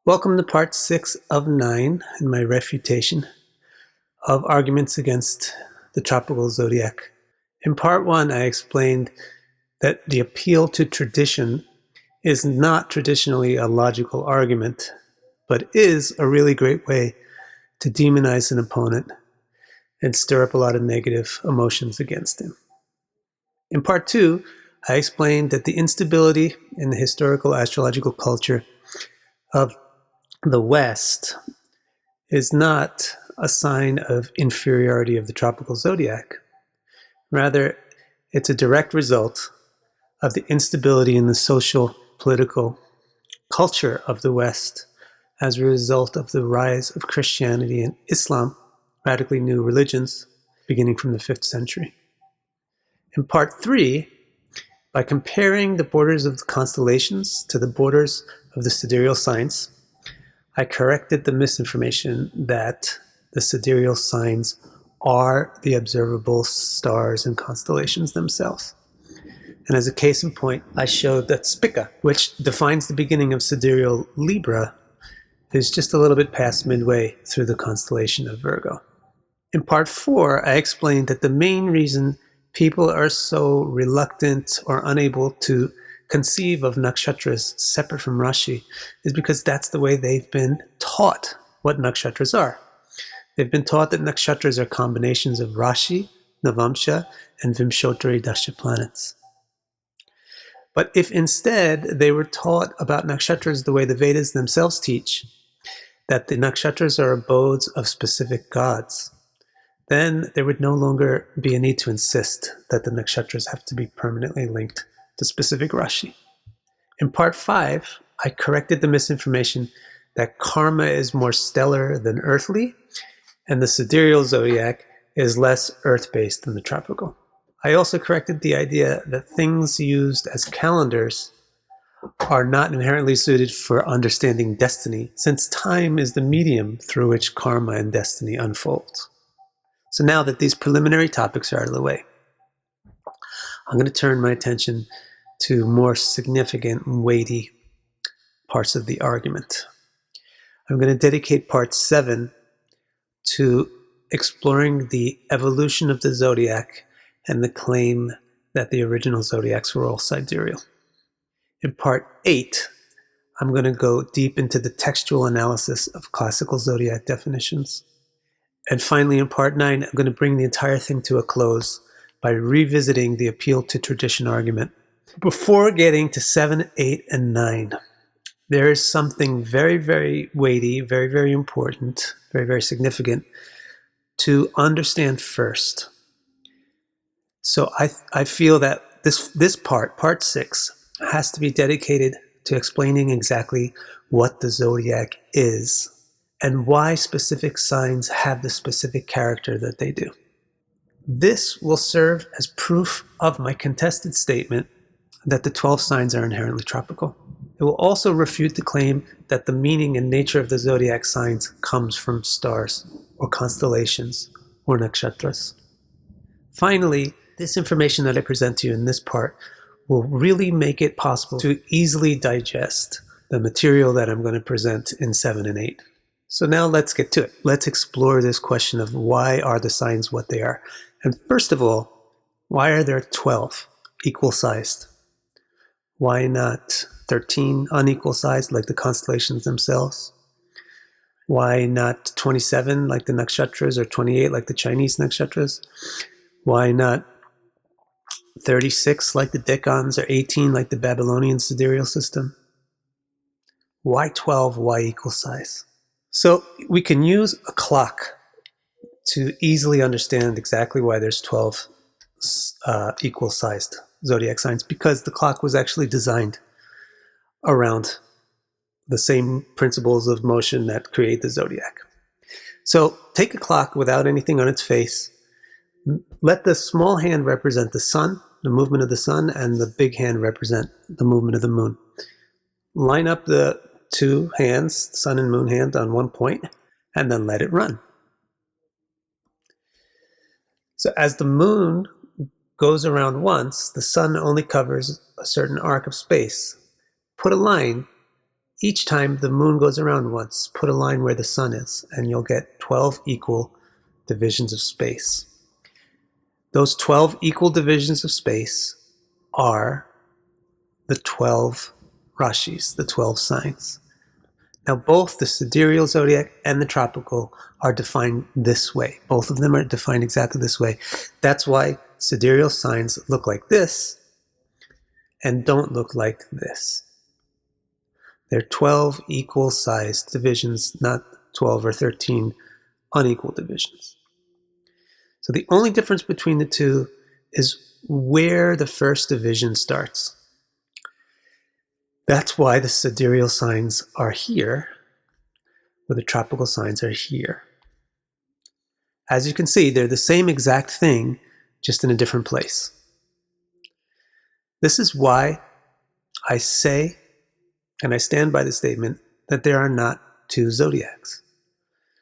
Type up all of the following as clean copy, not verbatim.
Welcome to part 6 of 9 in my refutation of arguments against the tropical zodiac. In part 1, I explained that the appeal to tradition is not traditionally a logical argument, but is a really great way to demonize an opponent and stir up a lot of negative emotions against him. In part 2, I explained that the instability in the historical astrological culture of the West is not a sign of inferiority of the tropical zodiac. Rather, it's a direct result of the instability in the social, political culture of the West as a result of the rise of Christianity and Islam, radically new religions, beginning from the 5th century. In part 3, by comparing the borders of the constellations to the borders of the sidereal signs, I corrected the misinformation that the sidereal signs are the observable stars and constellations themselves. And as a case in point, I showed that Spica, which defines the beginning of sidereal Libra, is just a little bit past midway through the constellation of Virgo. In part 4, I explained that the main reason people are so reluctant or unable to conceive of nakshatras separate from Rashi is because that's the way they've been taught what nakshatras are. They've been taught that nakshatras are combinations of Rashi, Navamsha, and Vimshottari Dasha planets. But if instead they were taught about nakshatras the way the Vedas themselves teach, that the nakshatras are abodes of specific gods, then there would no longer be a need to insist that the nakshatras have to be permanently linked to specific Rashi. In part 5, I corrected the misinformation that karma is more stellar than earthly, and the sidereal zodiac is less earth-based than the tropical. I also corrected the idea that things used as calendars are not inherently suited for understanding destiny, since time is the medium through which karma and destiny unfolds. So now that these preliminary topics are out of the way, I'm going to turn my attention to more significant and weighty parts of the argument. I'm going to dedicate part 7 to exploring the evolution of the zodiac and the claim that the original zodiacs were all sidereal. In part 8, I'm going to go deep into the textual analysis of classical zodiac definitions. And finally, in part 9, I'm going to bring the entire thing to a close by revisiting the appeal to tradition argument. Before getting to 7, 8, and 9, there is something very, very weighty, very, very important, very, very significant to understand first. So I feel that this part 6, has to be dedicated to explaining exactly what the zodiac is and why specific signs have the specific character that they do. This will serve as proof of my contested statement that the 12 signs are inherently tropical. It will also refute the claim that the meaning and nature of the zodiac signs comes from stars or constellations or nakshatras. Finally, this information that I present to you in this part will really make it possible to easily digest the material that I'm going to present in 7 and 8. So now let's get to it. Let's explore this question of why are the signs what they are. And first of all, why are there 12 equal-sized? Why not 13 unequal-sized like the constellations themselves? Why not 27 like the nakshatras or 28 like the Chinese nakshatras? Why not 36 like the decans or 18 like the Babylonian sidereal system? Why 12? Why equal size? So we can use a clock to easily understand exactly why there's 12 equal-sized zodiac signs, because the clock was actually designed around the same principles of motion that create the zodiac. So take a clock without anything on its face. Let the small hand represent the sun, the movement of the sun, and the big hand represent the movement of the moon. Line up the two hands, sun and moon hand, on one point, and then let it run. So as the moon goes around once, the sun only covers a certain arc of space. Put a line Each time the moon goes around once, put a line where the sun is, and you'll get 12 equal divisions of space. Those 12 equal divisions of space are the 12 rashis, the 12 signs. Now, both the sidereal zodiac and the tropical are defined this way. Both of them are defined exactly this way. That's why sidereal signs look like this and don't look like this. They're 12 equal-sized divisions, not 12 or 13 unequal divisions. So the only difference between the two is where the first division starts. That's why the sidereal signs are here, where the tropical signs are here. As you can see, they're the same exact thing, just in a different place. This is why I say, and I stand by the statement, that there are not two zodiacs.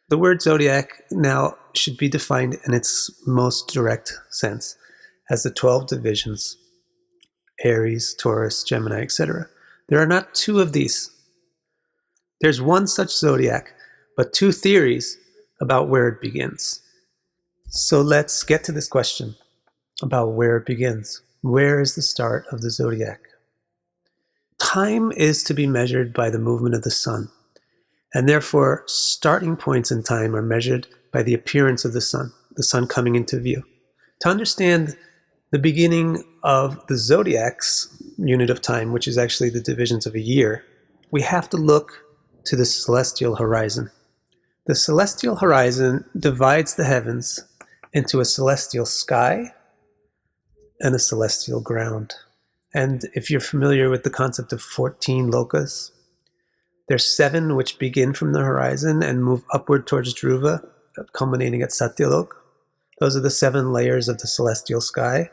The word zodiac now should be defined in its most direct sense as the 12 divisions, Aries, Taurus, Gemini, etc. There are not two of these. There's one such zodiac, but two theories about where it begins. So let's get to this question about where it begins. Where is the start of the zodiac? Time is to be measured by the movement of the sun, and therefore starting points in time are measured by the appearance of the sun coming into view. To understand the beginning of the zodiac's unit of time, which is actually the divisions of a year, we have to look to the celestial horizon. The celestial horizon divides the heavens into a celestial sky and a celestial ground. And if you're familiar with the concept of 14 lokas, there's 7 which begin from the horizon and move upward towards Dhruva, culminating at Satyalok. Those are the 7 layers of the celestial sky.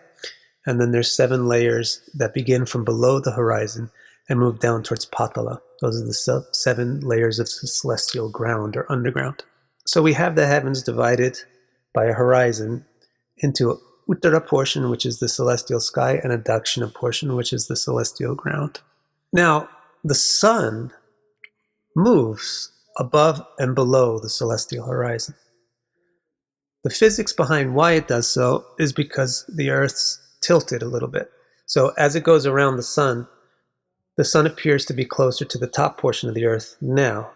And then there's 7 layers that begin from below the horizon and move down towards Patala. Those are the 7 layers of the celestial ground or underground. So we have the heavens divided by a horizon into an Uttara portion, which is the celestial sky, and a Dakshina portion, which is the celestial ground. Now, the sun moves above and below the celestial horizon. The physics behind why it does so is because the Earth's tilted a little bit. So as it goes around the sun appears to be closer to the top portion of the Earth now.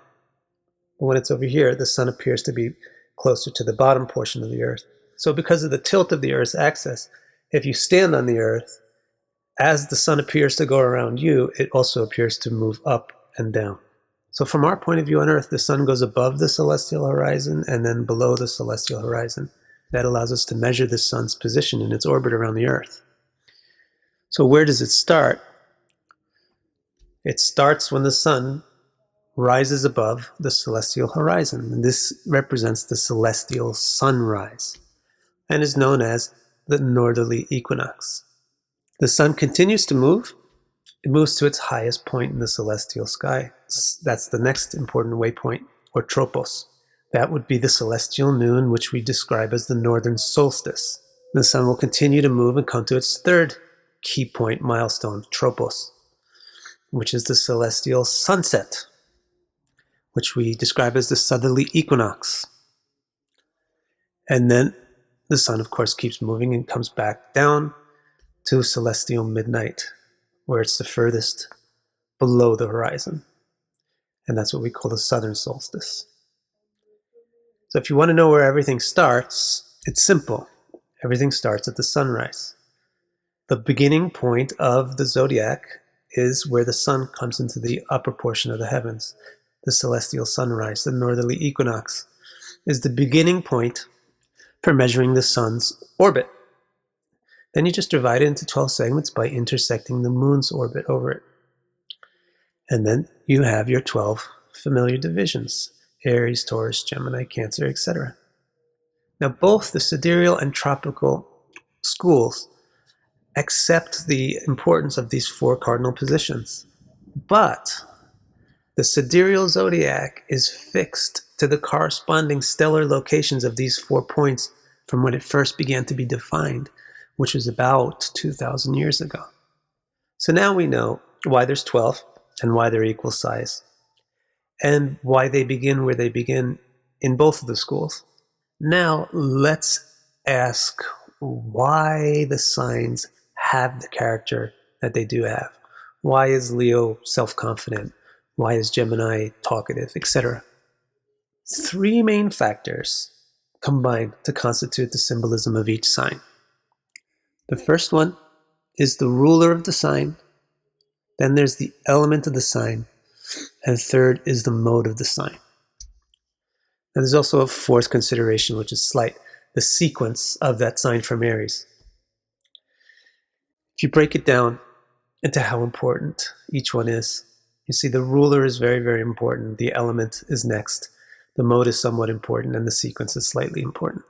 When it's over here, the sun appears to be closer to the bottom portion of the Earth. So because of the tilt of the Earth's axis, if you stand on the Earth, as the sun appears to go around you, it also appears to move up and down. So from our point of view on Earth, the sun goes above the celestial horizon and then below the celestial horizon. That allows us to measure the sun's position in its orbit around the Earth. So where does it start? It starts when the sun rises above the celestial horizon. And this represents the celestial sunrise and is known as the northerly equinox. The sun continues to move. It moves to its highest point in the celestial sky. That's the next important waypoint, or tropos. That would be the celestial noon, which we describe as the northern solstice. The sun will continue to move and come to its third key point milestone, tropos, which is the celestial sunset, which we describe as the southerly equinox. And then the sun, of course, keeps moving and comes back down to celestial midnight, where it's the furthest below the horizon. And that's what we call the southern solstice. So if you want to know where everything starts, it's simple. Everything starts at the sunrise. The beginning point of the zodiac is where the sun comes into the upper portion of the heavens. The celestial sunrise, the northerly equinox, is the beginning point for measuring the sun's orbit. Then you just divide it into 12 segments by intersecting the moon's orbit over it. And then you have your 12 familiar divisions: Aries, Taurus, Gemini, Cancer, etc. Now, both the sidereal and tropical schools accept the importance of these 4 cardinal positions. But the sidereal zodiac is fixed to the corresponding stellar locations of these 4 points from when it first began to be defined, which was about 2,000 years ago. So now we know why there's 12 and why they're equal size. and why they begin where they begin in both of the schools. Now let's ask why the signs have the character that they do have. Why is Leo self-confident? Why is Gemini talkative, etc.? 3 main factors combine to constitute the symbolism of each sign. The first one is the ruler of the sign, then there's the element of the sign, and third is the mode of the sign. And there's also a 4th consideration, which is slight, the sequence of that sign from Aries. If you break it down into how important each one is, you see the ruler is very, very important, the element is next, the mode is somewhat important, and the sequence is slightly important.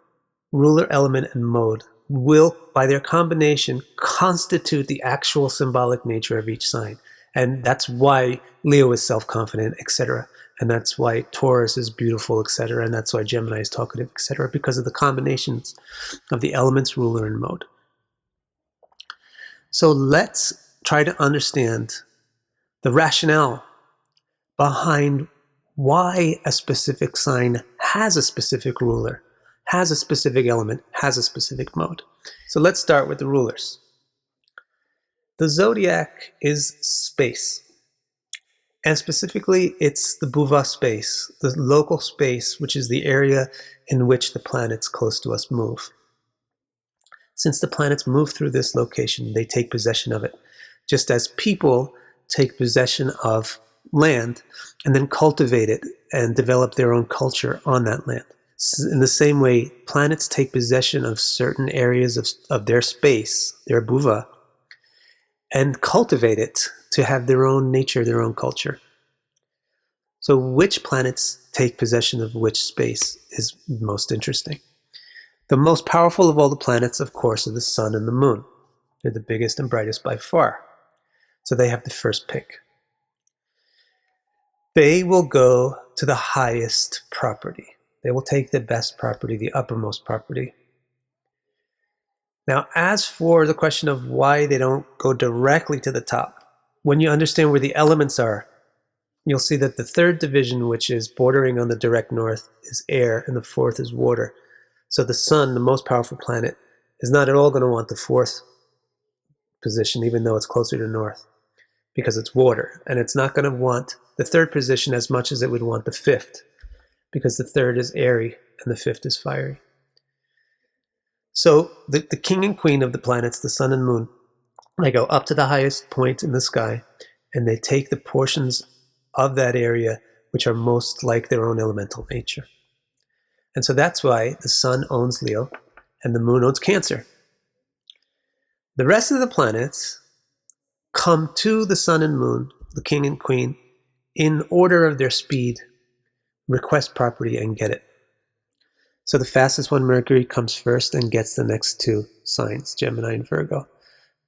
Ruler, element, and mode will, by their combination, constitute the actual symbolic nature of each sign. And that's why Leo is self-confident, etc. And that's why Taurus is beautiful, etc. And that's why Gemini is talkative, etc. Because of the combinations of the elements, ruler, and mode. So let's try to understand the rationale behind why a specific sign has a specific ruler, has a specific element, has a specific mode. So let's start with the rulers. The zodiac is space. And specifically, it's the Buva space, the local space, which is the area in which the planets close to us move. Since the planets move through this location, they take possession of it, just as people take possession of land and then cultivate it and develop their own culture on that land. In the same way, planets take possession of certain areas of their space, their Buva, and cultivate it to have their own nature, their own culture. So which planets take possession of which space is most interesting. The most powerful of all the planets, of course, are the sun and the moon. They're the biggest and brightest by far. So they have the first pick. They will go to the highest property. They will take the best property, the uppermost property. Now, as for the question of why they don't go directly to the top, when you understand where the elements are, you'll see that the 3rd division, which is bordering on the direct north, is air, and the 4th is water. So the sun, the most powerful planet, is not at all going to want the 4th position, even though it's closer to north, because it's water. And it's not going to want the 3rd position as much as it would want the 5th, because the 3rd is airy and the 5th is fiery. So the king and queen of the planets, the sun and moon, they go up to the highest point in the sky, and they take the portions of that area which are most like their own elemental nature. And so that's why the sun owns Leo and the moon owns Cancer. The rest of the planets come to the sun and moon, the king and queen, in order of their speed, request property, and get it. So the fastest one, Mercury, comes first and gets the next 2 signs, Gemini and Virgo.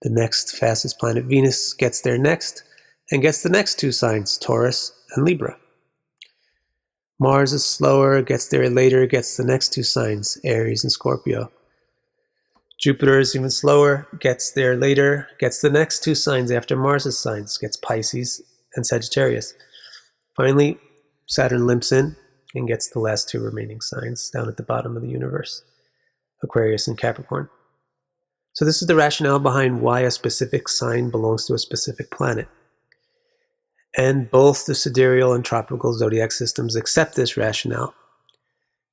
The next fastest planet, Venus, gets there next and gets the next 2 signs, Taurus and Libra. Mars is slower, gets there later, gets the next 2 signs, Aries and Scorpio. Jupiter is even slower, gets there later, gets the next 2 signs after Mars' signs, gets Pisces and Sagittarius. Finally, Saturn limps in and gets the last 2 remaining signs down at the bottom of the universe, Aquarius and Capricorn. So this is the rationale behind why a specific sign belongs to a specific planet. And both the sidereal and tropical zodiac systems accept this rationale.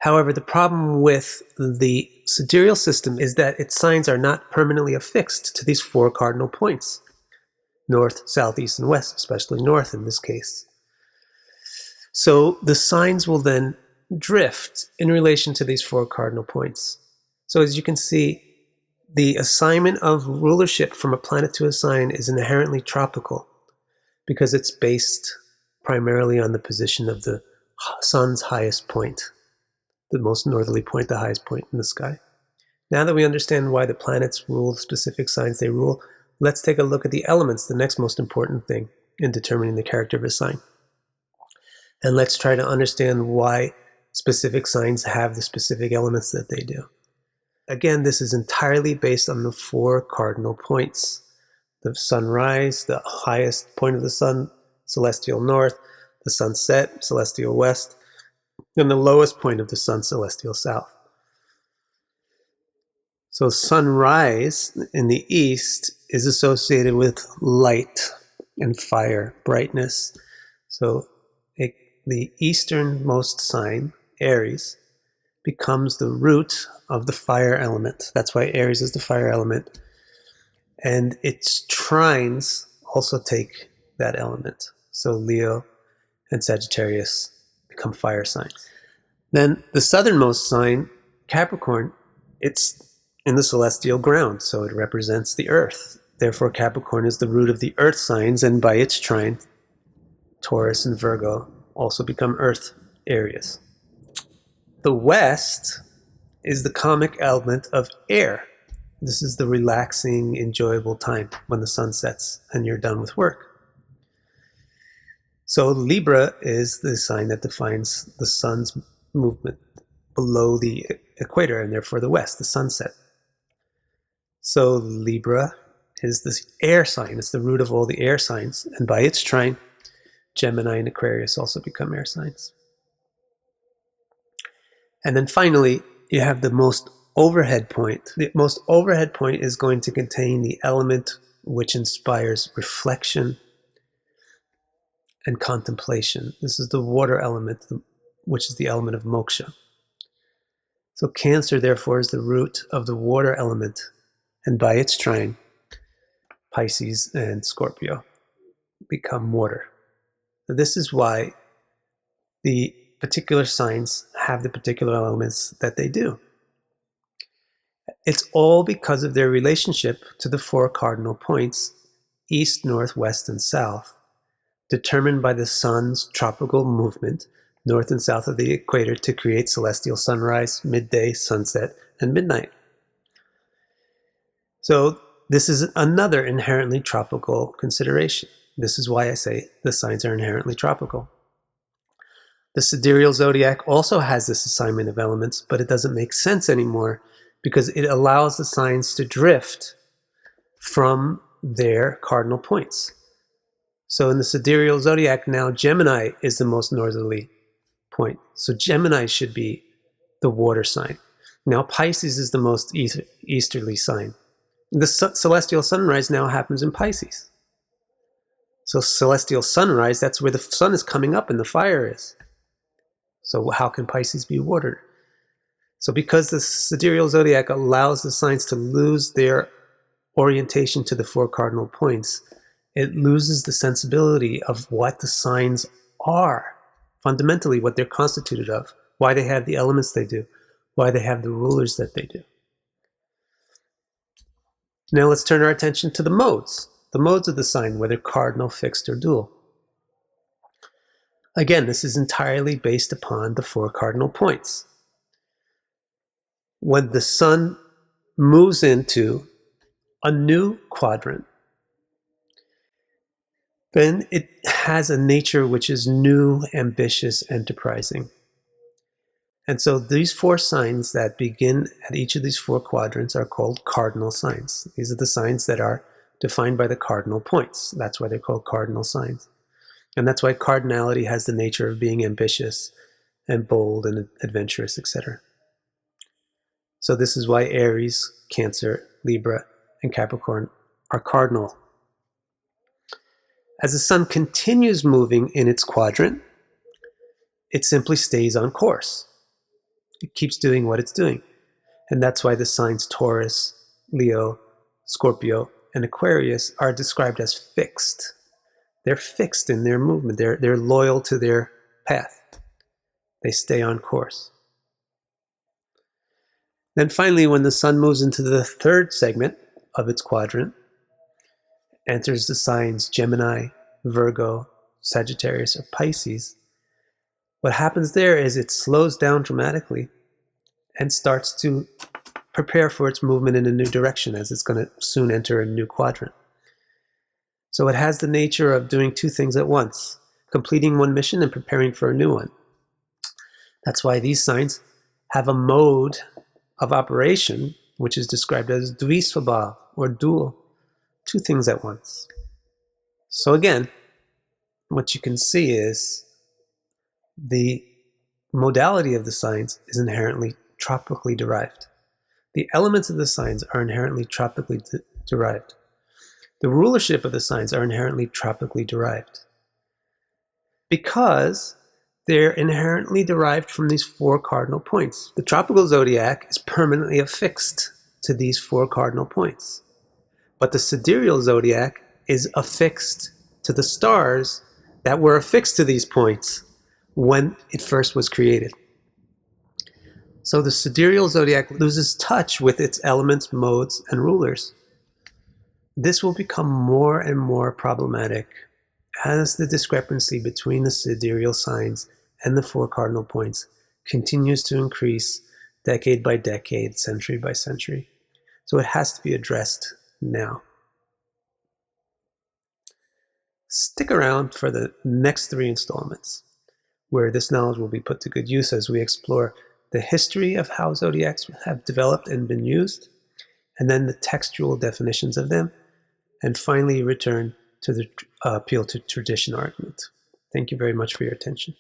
However, the problem with the sidereal system is that its signs are not permanently affixed to these 4 cardinal points: north, south, east, and west, especially north in this case. So the signs will then drift in relation to these 4 cardinal points. So as you can see, the assignment of rulership from a planet to a sign is inherently tropical because it's based primarily on the position of the sun's highest point, the most northerly point, the highest point in the sky. Now that we understand why the planets rule the specific signs they rule, let's take a look at the elements, the next most important thing in determining the character of a sign. And let's try to understand why specific signs have the specific elements that they do. Again, this is entirely based on the 4 cardinal points: the sunrise, the highest point of the sun, celestial north, the sunset, celestial west, and the lowest point of the sun, celestial south. So sunrise in the east is associated with light and fire, brightness. So the easternmost sign, Aries, becomes the root of the fire element. That's why Aries is the fire element. And its trines also take that element. So Leo and Sagittarius become fire signs. Then the southernmost sign, Capricorn, it's in the celestial ground, so it represents the earth. Therefore, Capricorn is the root of the earth signs, and by its trine, Taurus and Virgo also become earth areas. The west is the comic element of air. This is the relaxing, enjoyable time when the sun sets and you're done with work. So Libra is the sign that defines the sun's movement below the equator, and therefore the west, the sunset. So Libra is this air sign. It's the root of all the air signs, and by its trine, Gemini and Aquarius also become air signs. And then finally, you have the most overhead point. The most overhead point is going to contain the element which inspires reflection and contemplation. This is the water element, which is the element of moksha. So Cancer, therefore, is the root of the water element, and by its trine, Pisces and Scorpio become water. So this is why the particular signs have the particular elements that they do. It's all because of their relationship to the four cardinal points, east, north, west, and south, determined by the sun's tropical movement, north and south of the equator, to create celestial sunrise, midday, sunset, and midnight. So this is another inherently tropical consideration. This is why I say the signs are inherently tropical. The sidereal zodiac also has this assignment of elements, but it doesn't make sense anymore because it allows the signs to drift from their cardinal points. So in the sidereal zodiac now, Gemini is the most northerly point. So Gemini should be the water sign. Now Pisces is the most easterly sign. The celestial sunrise now happens in Pisces. So celestial sunrise, that's where the sun is coming up and the fire is. So how can Pisces be watered? So because the sidereal zodiac allows the signs to lose their orientation to the four cardinal points, it loses the sensibility of what the signs are, fundamentally what they're constituted of, why they have the elements they do, why they have the rulers that they do. Now let's turn our attention to the modes of the sign, whether cardinal, fixed, or dual. Again, this is entirely based upon the four cardinal points. When the sun moves into a new quadrant, then it has a nature which is new, ambitious, enterprising. And so these four signs that begin at each of these four quadrants are called cardinal signs. These are the signs that are defined by the cardinal points. That's why they're called cardinal signs. And that's why cardinality has the nature of being ambitious and bold and adventurous, etc. So this is why Aries, Cancer, Libra, and Capricorn are cardinal. As the sun continues moving in its quadrant, it simply stays on course. It keeps doing what it's doing. And that's why the signs Taurus, Leo, Scorpio, and Aquarius are described as fixed. They're fixed in their movement. They're loyal to their path. They stay on course. Then finally, when the sun moves into the third segment of its quadrant, enters the signs Gemini, Virgo, Sagittarius, or Pisces, what happens there is it slows down dramatically and starts to prepare for its movement in a new direction, as it's going to soon enter a new quadrant. So it has the nature of doing two things at once, completing one mission and preparing for a new one. That's why these signs have a mode of operation which is described as dvisvabhav, or dual, two things at once. So again, what you can see is the modality of the signs is inherently tropically derived. The elements of the signs are inherently tropically derived. The rulership of the signs are inherently tropically derived because they're inherently derived from these 4 cardinal points. The tropical zodiac is permanently affixed to these 4 cardinal points, but the sidereal zodiac is affixed to the stars that were affixed to these points when it first was created. So the sidereal zodiac loses touch with its elements, modes, and rulers. This will become more and more problematic as the discrepancy between the sidereal signs and the 4 cardinal points continues to increase decade by decade, century by century. So it has to be addressed now. Stick around for the next 3 installments, where this knowledge will be put to good use as we explore the history of how zodiacs have developed and been used, and then the textual definitions of them, and finally return to the appeal to tradition argument. Thank you very much for your attention.